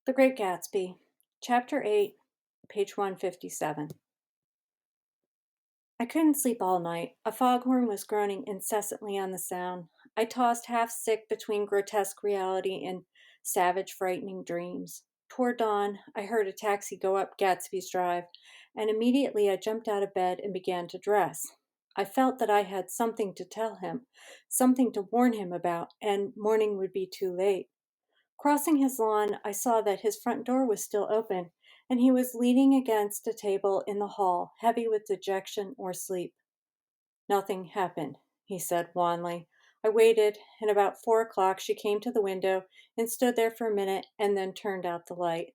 The Great Gatsby, Chapter 8, page 157. I couldn't sleep all night. A foghorn was groaning incessantly on the sound. I tossed half sick between grotesque reality and savage, frightening dreams. Toward dawn, I heard a taxi go up Gatsby's Drive, and immediately I jumped out of bed and began to dress. I felt that I had something to tell him, something to warn him about, and morning would be too late. Crossing his lawn, I saw that his front door was still open, and he was leaning against a table in the hall, heavy with dejection or sleep. Nothing happened, he said wanly. I waited, and about 4 o'clock she came to the window and stood there for a minute and then turned out the light.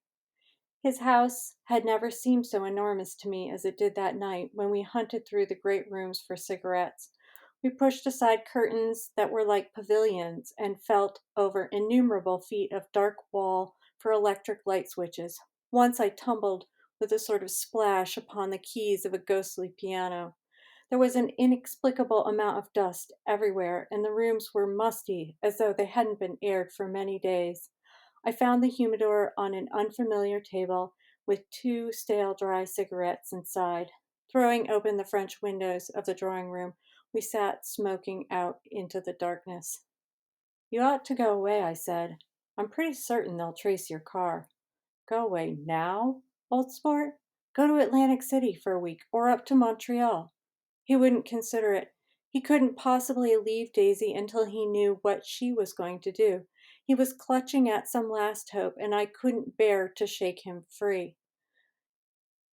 His house had never seemed so enormous to me as it did that night when we hunted through the great rooms for cigarettes. We pushed aside curtains that were like pavilions and felt over innumerable feet of dark wall for electric light switches. Once I tumbled with a sort of splash upon the keys of a ghostly piano. There was an inexplicable amount of dust everywhere, and the rooms were musty as though they hadn't been aired for many days. I found the humidor on an unfamiliar table with two stale dry cigarettes inside. Throwing open the French windows of the drawing room, we sat smoking out into the darkness. You ought to go away, I said. I'm pretty certain they'll trace your car. Go away now, old sport? Go to Atlantic City for a week or up to Montreal. He wouldn't consider it. He couldn't possibly leave Daisy until he knew what she was going to do. He was clutching at some last hope, and I couldn't bear to shake him free.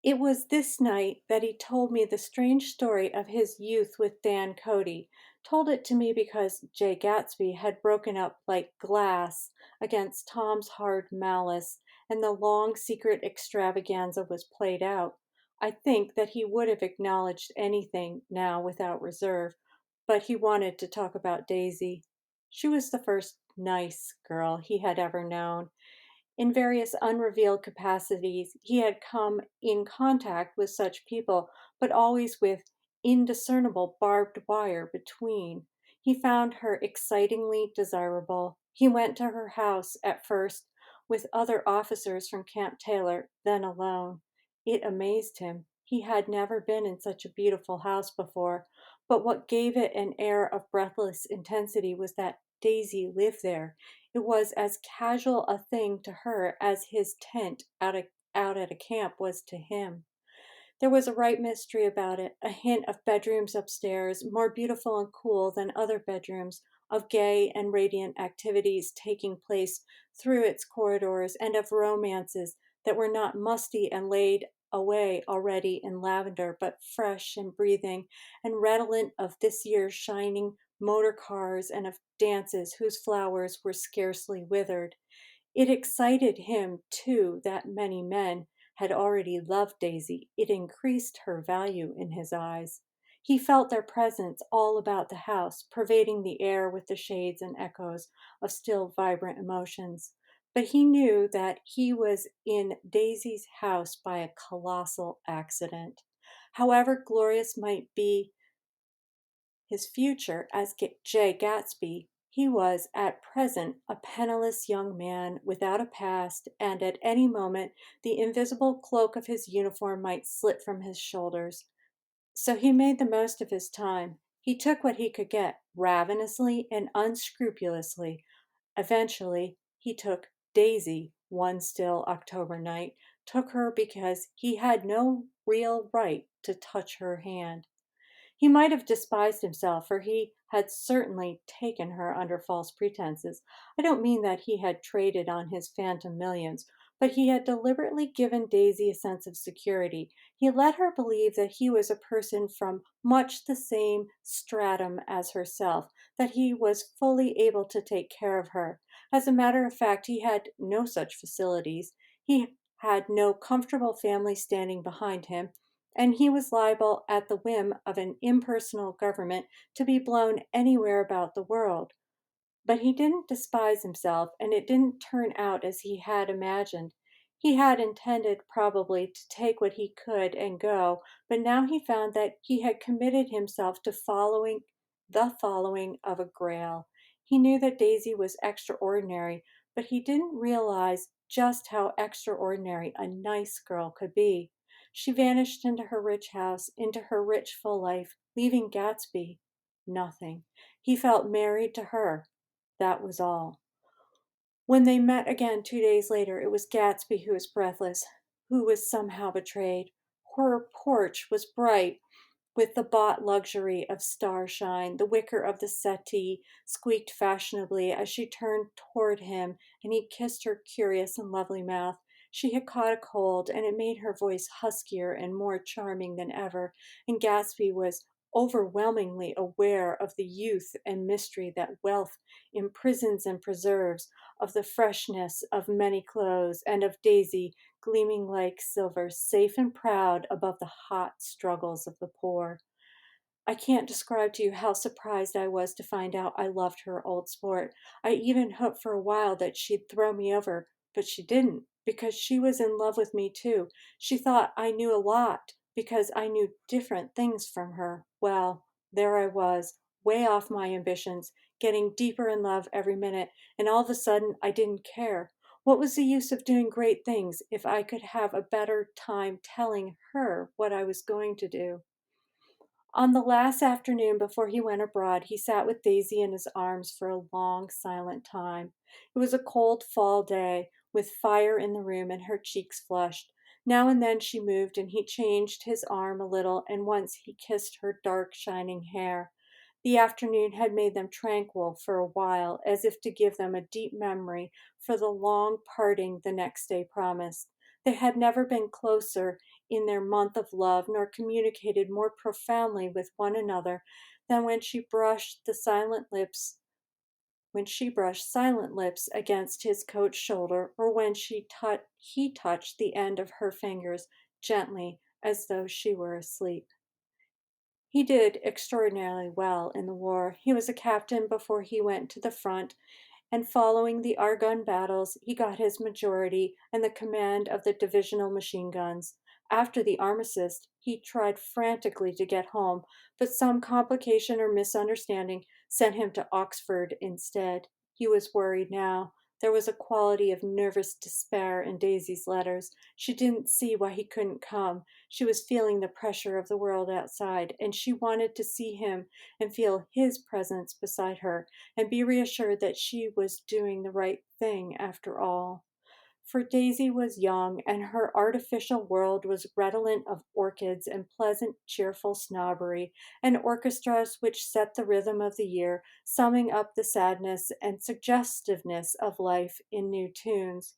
It was this night that he told me the strange story of his youth with Dan Cody. Told it to me because Jay Gatsby had broken up like glass against Tom's hard malice, and the long secret extravaganza was played out. I think that he would have acknowledged anything now without reserve, but he wanted to talk about Daisy. She was the first nice girl he had ever known. In various unrevealed capacities, he had come in contact with such people, but always with indiscernible barbed wire between. He found her excitingly desirable. He went to her house at first with other officers from Camp Taylor, then alone. It amazed him. He had never been in such a beautiful house before, but what gave it an air of breathless intensity was that Daisy lived there. It was as casual a thing to her as his tent out at a camp was to him. There was a right mystery about it, a hint of bedrooms upstairs, more beautiful and cool than other bedrooms, of gay and radiant activities taking place through its corridors, and of romances that were not musty and laid away already in lavender, but fresh and breathing, and redolent of this year's shining motor cars and of dances whose flowers were scarcely withered. It excited him, too, that many men had already loved Daisy. It increased her value in his eyes. He felt their presence all about the house, pervading the air with the shades and echoes of still vibrant emotions. But he knew that he was in Daisy's house by a colossal accident. However glorious might be his future as Jay Gatsby, he was at present a penniless young man without a past, and at any moment the invisible cloak of his uniform might slip from his shoulders. So he made the most of his time. He took what he could get, ravenously and unscrupulously. Eventually, he took Daisy one still October night, took her because he had no real right to touch her hand. He might have despised himself, for he had certainly taken her under false pretenses. I don't mean that he had traded on his phantom millions, but he had deliberately given Daisy a sense of security. He let her believe that he was a person from much the same stratum as herself, that he was fully able to take care of her. As a matter of fact, he had no such facilities. He had no comfortable family standing behind him, and he was liable at the whim of an impersonal government to be blown anywhere about the world. But he didn't despise himself, and it didn't turn out as he had imagined. He had intended probably to take what he could and go, but now he found that he had committed himself to following of a grail. He knew that Daisy was extraordinary, but he didn't realize just how extraordinary a nice girl could be. She vanished into her rich house, into her rich full life, leaving Gatsby nothing. He felt married to her. That was all. When they met again 2 days later, it was Gatsby who was breathless, who was somehow betrayed. Her porch was bright with the bought luxury of starshine. The wicker of the settee squeaked fashionably as she turned toward him, and he kissed her curious and lovely mouth. She had caught a cold, and it made her voice huskier and more charming than ever, and Gatsby was overwhelmingly aware of the youth and mystery that wealth imprisons and preserves, of the freshness of many clothes, and of Daisy, gleaming like silver, safe and proud above the hot struggles of the poor. I can't describe to you how surprised I was to find out I loved her, old sport. I even hoped for a while that she'd throw me over, but she didn't, because she was in love with me too. She thought I knew a lot, because I knew different things from her. Well, there I was, way off my ambitions, getting deeper in love every minute, and all of a sudden I didn't care. What was the use of doing great things if I could have a better time telling her what I was going to do? On the last afternoon before he went abroad, he sat with Daisy in his arms for a long, silent time. It was a cold fall day, with fire in the room and her cheeks flushed. Now and then she moved, and he changed his arm a little, and once he kissed her dark, shining hair. The afternoon had made them tranquil for a while, as if to give them a deep memory for the long parting the next day promised. They had never been closer in their month of love, nor communicated more profoundly with one another than when she brushed silent lips against his coat shoulder, or when he touched the end of her fingers gently as though she were asleep. He did extraordinarily well in the war. He was a captain before he went to the front, and following the Argonne battles, he got his majority and the command of the divisional machine guns. After the armistice, he tried frantically to get home, but some complication or misunderstanding sent him to Oxford instead. He was worried now. There was a quality of nervous despair in Daisy's letters. She didn't see why he couldn't come. She was feeling the pressure of the world outside, and she wanted to see him and feel his presence beside her and be reassured that she was doing the right thing after all. For Daisy was young, and her artificial world was redolent of orchids and pleasant, cheerful snobbery, and orchestras which set the rhythm of the year, summing up the sadness and suggestiveness of life in new tunes.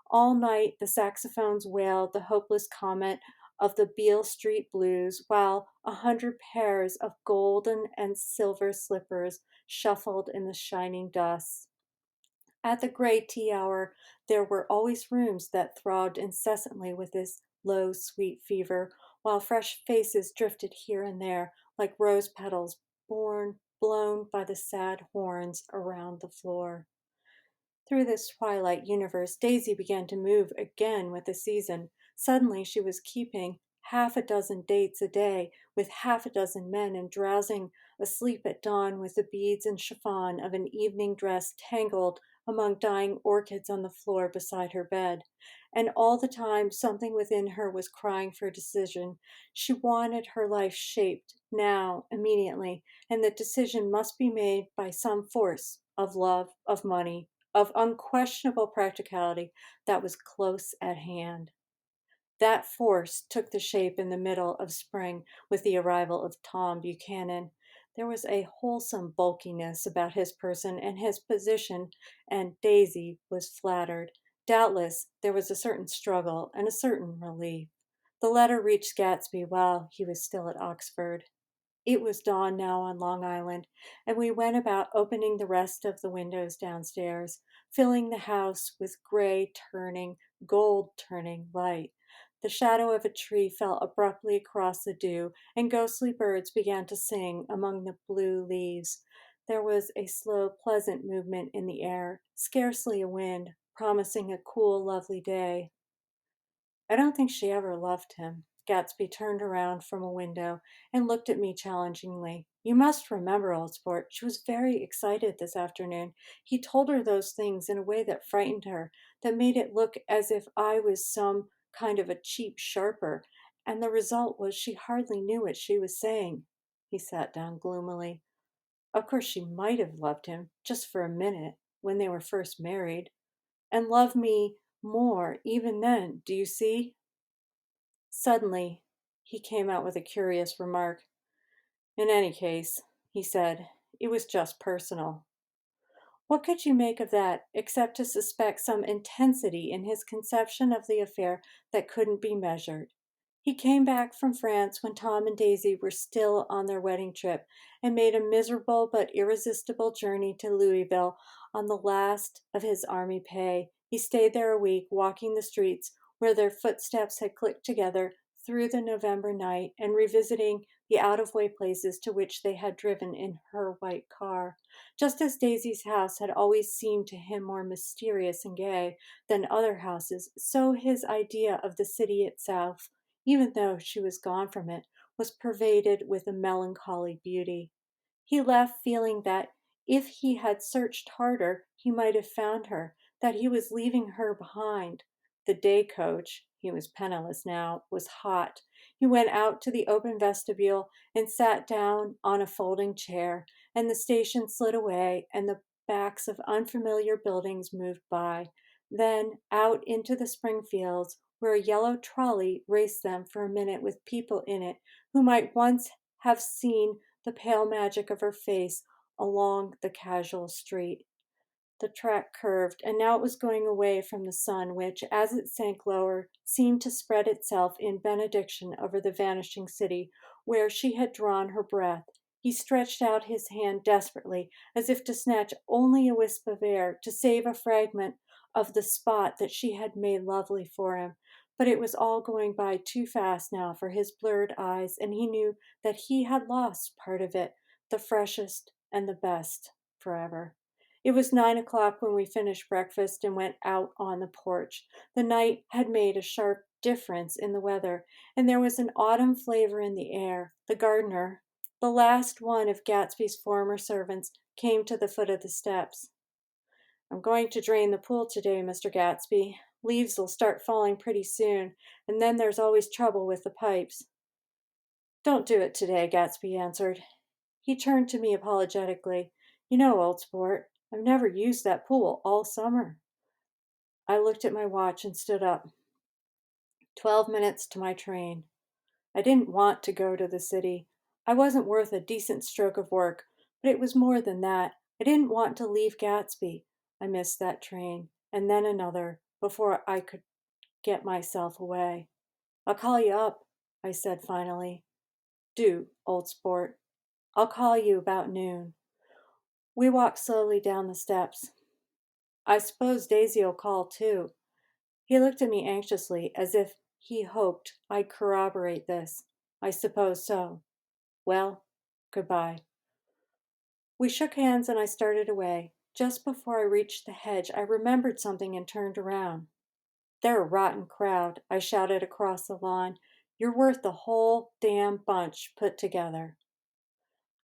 All night the saxophones wailed the hopeless comment of the Beale Street blues, while 100 pairs of golden and silver slippers shuffled in the shining dust. At the great tea hour, there were always rooms that throbbed incessantly with this low, sweet fever, while fresh faces drifted here and there like rose petals blown by the sad horns around the floor. Through this twilight universe, Daisy began to move again with the season. Suddenly, she was keeping half a dozen dates a day with half a dozen men and drowsing asleep at dawn with the beads and chiffon of an evening dress tangled among dying orchids on the floor beside her bed. And all the time, something within her was crying for decision. She wanted her life shaped now, immediately, and the decision must be made by some force of love, of money, of unquestionable practicality that was close at hand. That force took the shape in the middle of spring with the arrival of Tom Buchanan. There was a wholesome bulkiness about his person and his position, and Daisy was flattered. Doubtless there was a certain struggle and a certain relief. The letter reached Gatsby while he was still at Oxford. It was dawn now on Long Island, and we went about opening the rest of the windows downstairs, filling the house with gray turning, gold turning light. The shadow of a tree fell abruptly across the dew, and ghostly birds began to sing among the blue leaves. There was a slow, pleasant movement in the air, scarcely a wind, promising a cool, lovely day. I don't think she ever loved him. Gatsby turned around from a window and looked at me challengingly. You must remember, old sport, she was very excited this afternoon. He told her those things in a way that frightened her. that made it look as if I was some kind of a cheap sharper, and the result was she hardly knew what she was saying. He sat down gloomily. Of course, she might have loved him, just for a minute, when they were first married, and loved me more even then, do you see? Suddenly, he came out with a curious remark. In any case, he said, it was just personal. What could you make of that, except to suspect some intensity in his conception of the affair that couldn't be measured? He came back from France when Tom and Daisy were still on their wedding trip and made a miserable but irresistible journey to Louisville on the last of his army pay. He stayed there a week, walking the streets where their footsteps had clicked together through the November night and revisiting the out of way places to which they had driven in her white car. Just as Daisy's house had always seemed to him more mysterious and gay than other houses, so his idea of the city itself, even though she was gone from it, was pervaded with a melancholy beauty. He left feeling that if he had searched harder, he might have found her, that he was leaving her behind. The day coach, he was penniless now, was hot. He went out to the open vestibule and sat down on a folding chair, and the station slid away, and the backs of unfamiliar buildings moved by. Then out into the spring fields, where a yellow trolley raced them for a minute with people in it who might once have seen the pale magic of her face along the casual street. The track curved, and now it was going away from the sun, which, as it sank lower, seemed to spread itself in benediction over the vanishing city where she had drawn her breath. He stretched out his hand desperately, as if to snatch only a wisp of air, to save a fragment of the spot that she had made lovely for him. But it was all going by too fast now for his blurred eyes, and he knew that he had lost part of it, the freshest and the best, forever. It was 9 o'clock when we finished breakfast and went out on the porch. The night had made a sharp difference in the weather, and there was an autumn flavor in the air. The gardener, the last one of Gatsby's former servants, came to the foot of the steps. I'm going to drain the pool today, Mr. Gatsby. Leaves'll start falling pretty soon, and then there's always trouble with the pipes. Don't do it today, Gatsby answered. He turned to me apologetically. You know, old sport, I've never used that pool all summer. I looked at my watch and stood up. 12 minutes to my train. I didn't want to go to the city. I wasn't worth a decent stroke of work, but it was more than that. I didn't want to leave Gatsby. I missed that train, and then another, before I could get myself away. I'll call you up, I said finally. Do, old sport. I'll call you about noon. We walked slowly down the steps. I suppose Daisy'll call too. He looked at me anxiously, as if he hoped I'd corroborate this. I suppose so. Well, goodbye. We shook hands and I started away. Just before I reached the hedge, I remembered something and turned around. They're a rotten crowd, I shouted across the lawn. You're worth the whole damn bunch put together.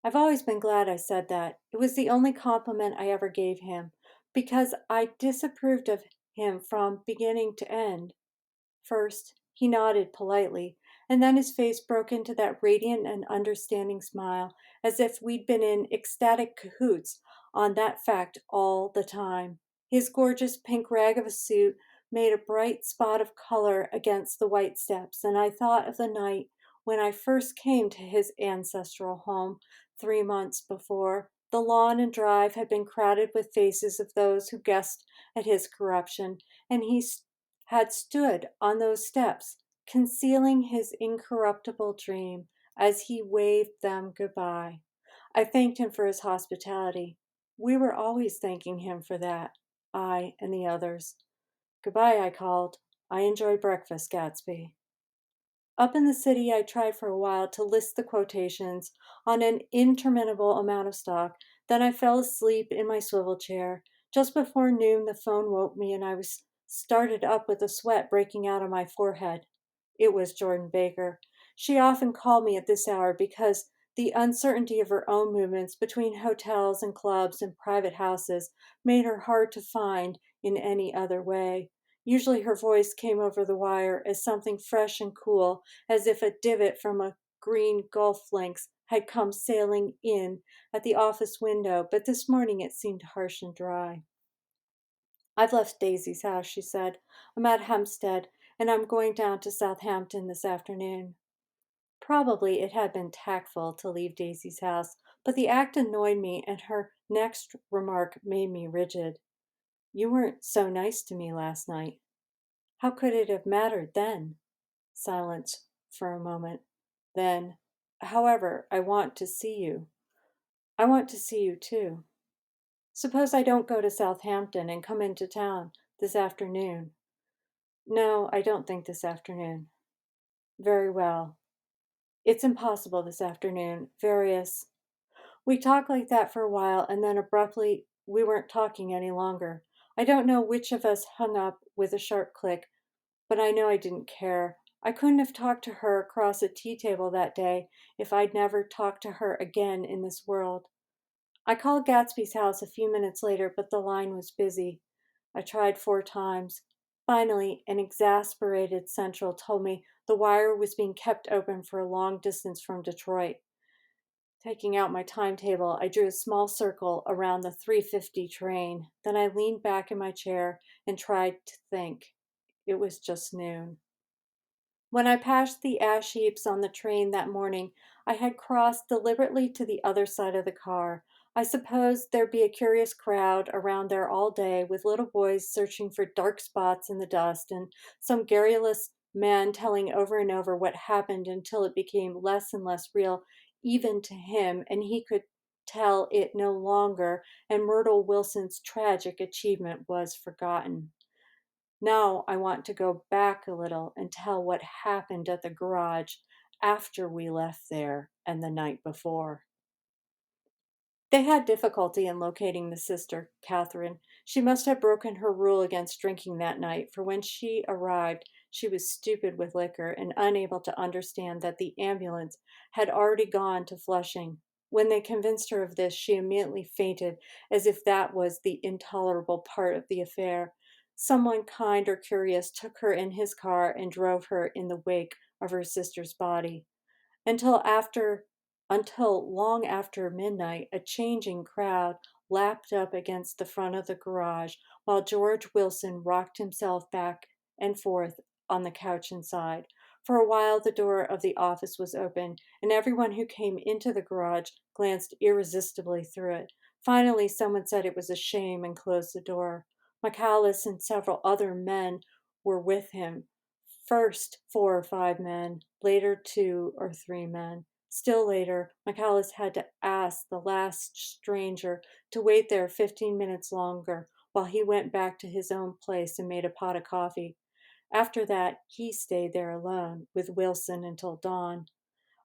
I've always been glad I said that. It was the only compliment I ever gave him, because I disapproved of him from beginning to end. First, he nodded politely, and then his face broke into that radiant and understanding smile, as if we'd been in ecstatic cahoots on that fact all the time. His gorgeous pink rag of a suit made a bright spot of color against the white steps, and I thought of the night when I first came to his ancestral home 3 months before. The lawn and drive had been crowded with faces of those who guessed at his corruption, and he had stood on those steps, concealing his incorruptible dream as he waved them goodbye. I thanked him for his hospitality. We were always thanking him for that, I and the others. Goodbye, I called. I enjoyed breakfast, Gatsby. Up in the city, I tried for a while to list the quotations on an interminable amount of stock. Then I fell asleep in my swivel chair. Just before noon, the phone woke me, and I was started up with a sweat breaking out on my forehead. It was Jordan Baker. She often called me at this hour because the uncertainty of her own movements between hotels and clubs and private houses made her hard to find in any other way. Usually her voice came over the wire as something fresh and cool, as if a divot from a green golf links had come sailing in at the office window, but this morning it seemed harsh and dry. I've left Daisy's house, she said. I'm at Hampstead, and I'm going down to Southampton this afternoon. Probably it had been tactful to leave Daisy's house, but the act annoyed me, and her next remark made me rigid. You weren't so nice to me last night. How could it have mattered then? Silence for a moment. Then, however, I want to see you. I want to see you too. Suppose I don't go to Southampton and come into town this afternoon. No, I don't think this afternoon. Very well. It's impossible this afternoon. Various. We talked like that for a while, and then abruptly we weren't talking any longer. I don't know which of us hung up with a sharp click, but I know I didn't care. I couldn't have talked to her across a tea table that day if I'd never talked to her again in this world. I called Gatsby's house a few minutes later, but the line was busy. I tried 4 times. Finally, an exasperated central told me the wire was being kept open for a long distance from Detroit. Taking out my timetable, I drew a small circle around the 3:50 train. Then I leaned back in my chair and tried to think. It was just noon. When I passed the ash heaps on the train that morning, I had crossed deliberately to the other side of the car. I supposed there'd be a curious crowd around there all day, with little boys searching for dark spots in the dust, and some garrulous man telling over and over what happened until it became less and less real, even to him, and he could tell it no longer, and Myrtle Wilson's tragic achievement was forgotten. Now I want to go back a little and tell what happened at the garage after we left there and the night before. They had difficulty in locating the sister, Catherine. She must have broken her rule against drinking that night, for when she arrived, she was stupid with liquor and unable to understand that the ambulance had already gone to Flushing. When they convinced her of this, she immediately fainted, as if that was the intolerable part of the affair. Someone kind or curious took her in his car and drove her in the wake of her sister's body. Until after until long after midnight, a changing crowd lapped up against the front of the garage while George Wilson rocked himself back and forth on the couch inside. For a while, the door of the office was open, and everyone who came into the garage glanced irresistibly through it. Finally, someone said it was a shame and closed the door. McAllis and several other men were with him. First 4 or 5 men, later 2 or 3 men. Still later, McAllis had to ask the last stranger to wait there 15 minutes longer while he went back to his own place and made a pot of coffee. After that, he stayed there alone with Wilson until dawn.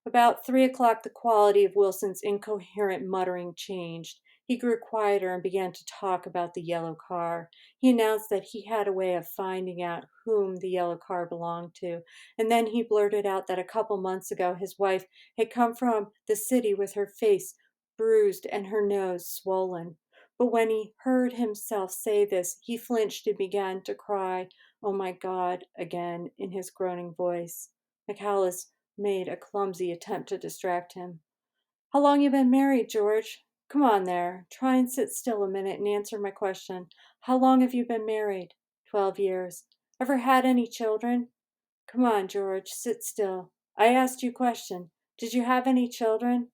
About 3 o'clock, the quality of Wilson's incoherent muttering changed. He grew quieter and began to talk about the yellow car. He announced that he had a way of finding out whom the yellow car belonged to, and then he blurted out that a couple months ago his wife had come from the city with her face bruised and her nose swollen. But when he heard himself say this, he flinched and began to cry, "Oh my God," again in his groaning voice. McAllis made a clumsy attempt to distract him. How long you been married, George? Come on there. Try and sit still a minute and answer my question. How long have you been married? 12 years. Ever had any children? Come on, George, sit still. I asked you a question. Did you have any children?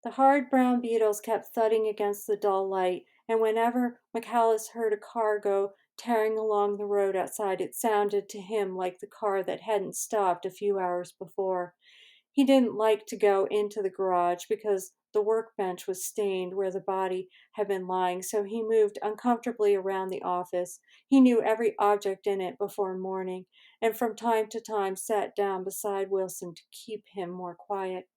The hard brown beetles kept thudding against the dull light, and whenever McAllis heard a car go tearing along the road outside, it sounded to him like the car that hadn't stopped a few hours before. He didn't like to go into the garage because the workbench was stained where the body had been lying, so he moved uncomfortably around the office. He knew every object in it before morning, and from time to time sat down beside Wilson to keep him more quiet.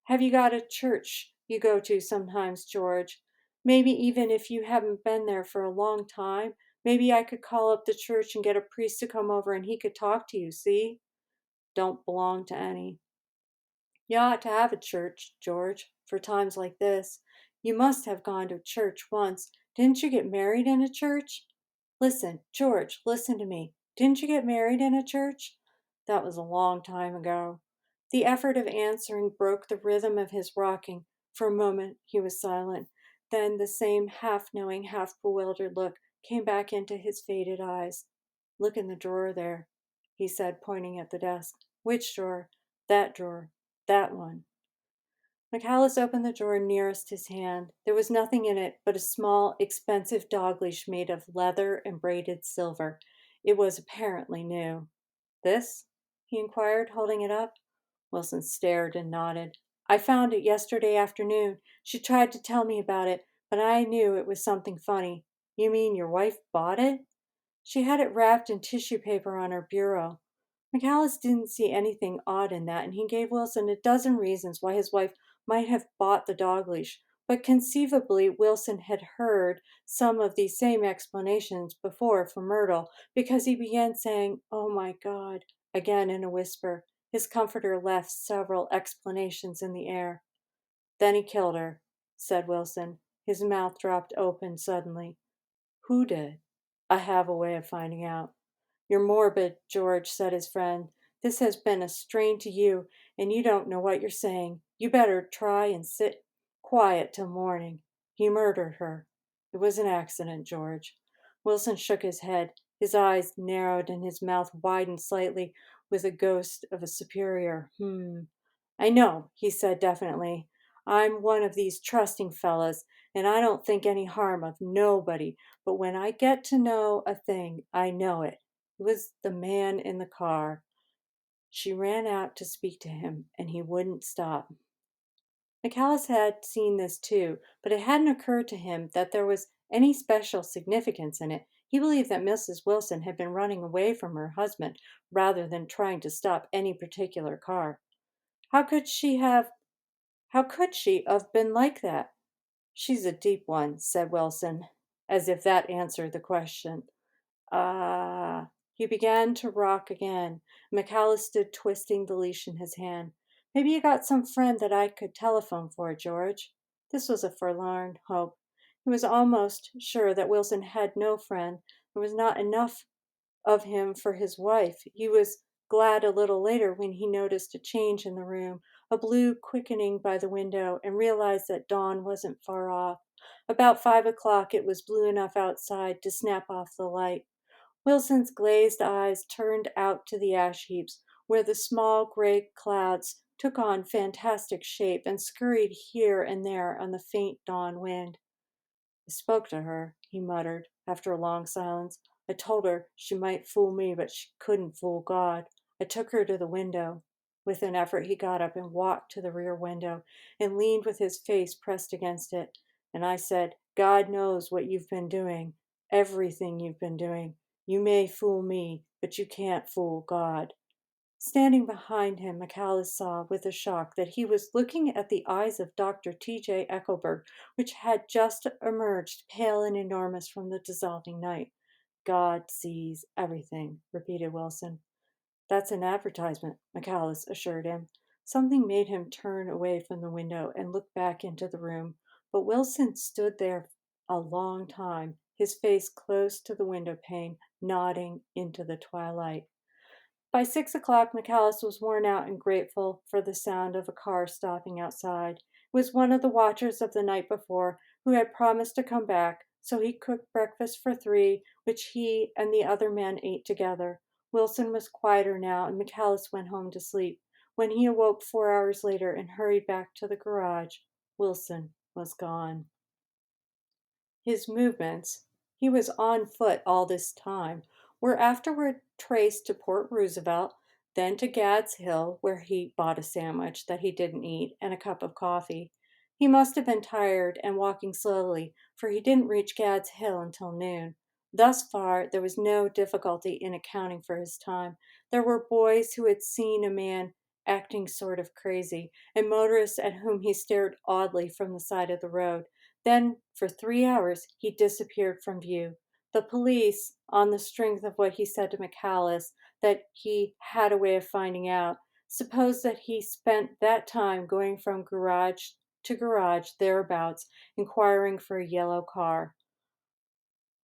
Have you got a church you go to sometimes, George? Maybe even if you haven't been there for a long time, maybe I could call up the church and get a priest to come over and he could talk to you, see? Don't belong to any. You ought to have a church, George, for times like this. You must have gone to church once. Didn't you get married in a church? Listen, George, listen to me. Didn't you get married in a church? That was a long time ago. The effort of answering broke the rhythm of his rocking. For a moment he was silent. Then the same half knowing, half bewildered look came back into his faded eyes. Look in the drawer there, he said, pointing at the desk. Which drawer? That drawer. That one. McAllis opened the drawer nearest his hand. There was nothing in it but a small, expensive dog leash made of leather and braided silver. It was apparently new. This? He inquired, holding it up. Wilson stared and nodded. I found it yesterday afternoon. She tried to tell me about it, but I knew it was something funny. You mean your wife bought it? She had it wrapped in tissue paper on her bureau. McAllis didn't see anything odd in that, and he gave Wilson a dozen reasons why his wife might have bought the dog leash. But conceivably, Wilson had heard some of these same explanations before from Myrtle, because he began saying, "Oh my God," again in a whisper. His comforter left several explanations in the air. Then he killed her, said Wilson. His mouth dropped open suddenly. Who did? I have a way of finding out. You're morbid, George, said his friend. This has been a strain to you, and you don't know what you're saying. You better try and sit quiet till morning. He murdered her. It was an accident, George. Wilson shook his head. His eyes narrowed and his mouth widened slightly with a ghost of a superior. I know, he said definitely. I'm one of these trusting fellas, and I don't think any harm of nobody, but when I get to know a thing, I know it. It was the man in the car. She ran out to speak to him, and he wouldn't stop. McAllis had seen this too, but it hadn't occurred to him that there was any special significance in it. He believed that Mrs. Wilson had been running away from her husband rather than trying to stop any particular car. How could she have how could she have been like that? She's a deep one, said Wilson, as if that answered the question. Ah. He began to rock again. McAllis stood twisting the leash in his hand. Maybe you got some friend that I could telephone for, George. This was a forlorn hope. He was almost sure that Wilson had no friend. There was not enough of him for his wife. He was glad a little later when he noticed a change in the room, a blue quickening by the window, and realized that dawn wasn't far off. About 5 o'clock, it was blue enough outside to snap off the light. Wilson's glazed eyes turned out to the ash heaps, where the small gray clouds took on fantastic shape and scurried here and there on the faint dawn wind. I spoke to her, he muttered, after a long silence. I told her she might fool me, but she couldn't fool God. I took her to the window. With an effort, he got up and walked to the rear window and leaned with his face pressed against it. And I said, God knows what you've been doing, everything you've been doing. You may fool me, but you can't fool God. Standing behind him, McAllis saw with a shock that he was looking at the eyes of Dr. T.J. Eckelberg, which had just emerged pale and enormous from the dissolving night. God sees everything, repeated Wilson. That's an advertisement, McAllis assured him. Something made him turn away from the window and look back into the room, but Wilson stood there a long time, his face close to the window pane, nodding into the twilight. By 6 o'clock, McAllis was worn out and grateful for the sound of a car stopping outside. It was one of the watchers of the night before who had promised to come back, so he cooked breakfast for three, which he and the other men ate together. Wilson was quieter now, and McAllis went home to sleep. When he awoke 4 hours later and hurried back to the garage, Wilson was gone. His movements, he was on foot all this time, were afterward traced to Port Roosevelt, then to Gad's Hill, where he bought a sandwich that he didn't eat and a cup of coffee. He must have been tired and walking slowly, for he didn't reach Gad's Hill until noon. Thus far, there was no difficulty in accounting for his time. There were boys who had seen a man acting sort of crazy, and motorists at whom he stared oddly from the side of the road. Then, for 3 hours, he disappeared from view. The police, on the strength of what he said to McAllis, that he had a way of finding out, supposed that he spent that time going from garage to garage thereabouts, inquiring for a yellow car.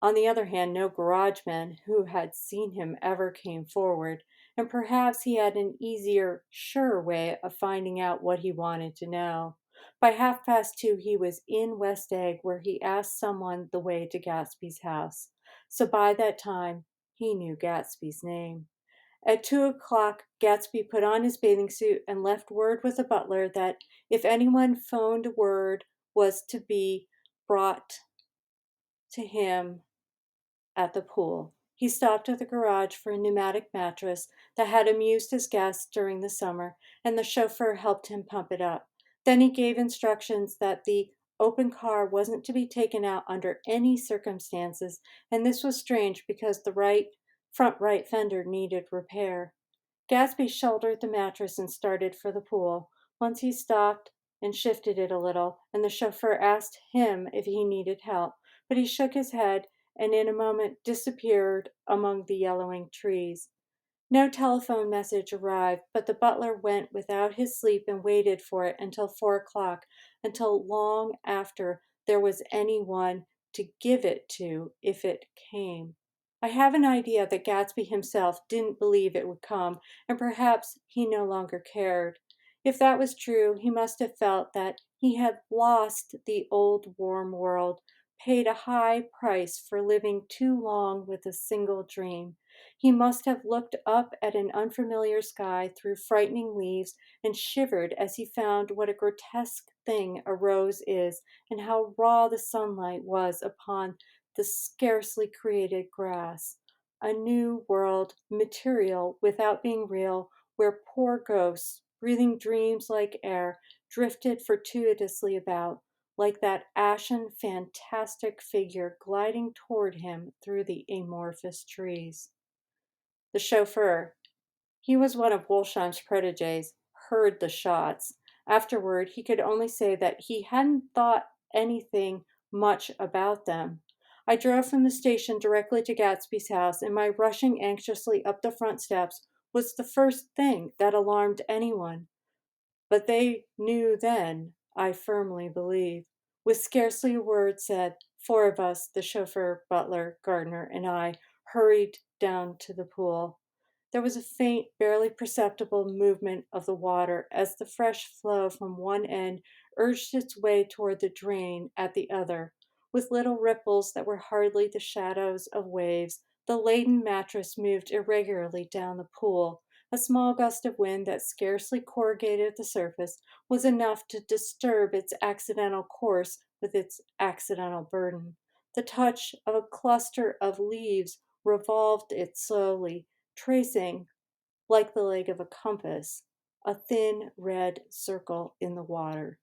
On the other hand, no garageman who had seen him ever came forward, and perhaps he had an easier, surer way of finding out what he wanted to know. By 2:30 he was in West Egg, where he asked someone the way to Gatsby's house. So by that time, he knew Gatsby's name. At 2 o'clock, Gatsby put on his bathing suit and left word with the butler that if anyone phoned word was to be brought to him at the pool. He stopped at the garage for a pneumatic mattress that had amused his guests during the summer, and the chauffeur helped him pump it up. Then he gave instructions that the open car wasn't to be taken out under any circumstances, and this was strange because the front right fender needed repair. Gatsby shouldered the mattress and started for the pool. Once he stopped and shifted it a little, and the chauffeur asked him if he needed help, but he shook his head and in a moment disappeared among the yellowing trees. No telephone message arrived, but the butler went without his sleep and waited for it until 4 o'clock, until long after there was anyone to give it to if it came. I have an idea that Gatsby himself didn't believe it would come, and perhaps he no longer cared. If that was true, he must have felt that he had lost the old warm world, paid a high price for living too long with a single dream. He must have looked up at an unfamiliar sky through frightening leaves and shivered as he found what a grotesque thing a rose is and how raw the sunlight was upon the scarcely created grass. A new world, material without being real, where poor ghosts, breathing dreams like air, drifted fortuitously about, like that ashen, fantastic figure gliding toward him through the amorphous trees. The chauffeur, he was one of Wolsheim's proteges, heard the shots. Afterward, he could only say that he hadn't thought anything much about them. I drove from the station directly to Gatsby's house, and my rushing anxiously up the front steps was the first thing that alarmed anyone. But they knew then, I firmly believe. With scarcely a word said, four of us, the chauffeur, butler, gardener, and I, hurried down to the pool. There was a faint, barely perceptible movement of the water as the fresh flow from one end urged its way toward the drain at the other. With little ripples that were hardly the shadows of waves, the laden mattress moved irregularly down the pool. A small gust of wind that scarcely corrugated the surface was enough to disturb its accidental course with its accidental burden. The touch of a cluster of leaves revolved it slowly, tracing, like the leg of a compass, a thin red circle in the water.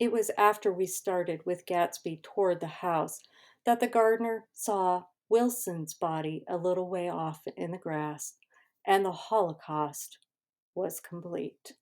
It was after we started with Gatsby toward the house that the gardener saw Wilson's body a little way off in the grass, and the Holocaust was complete.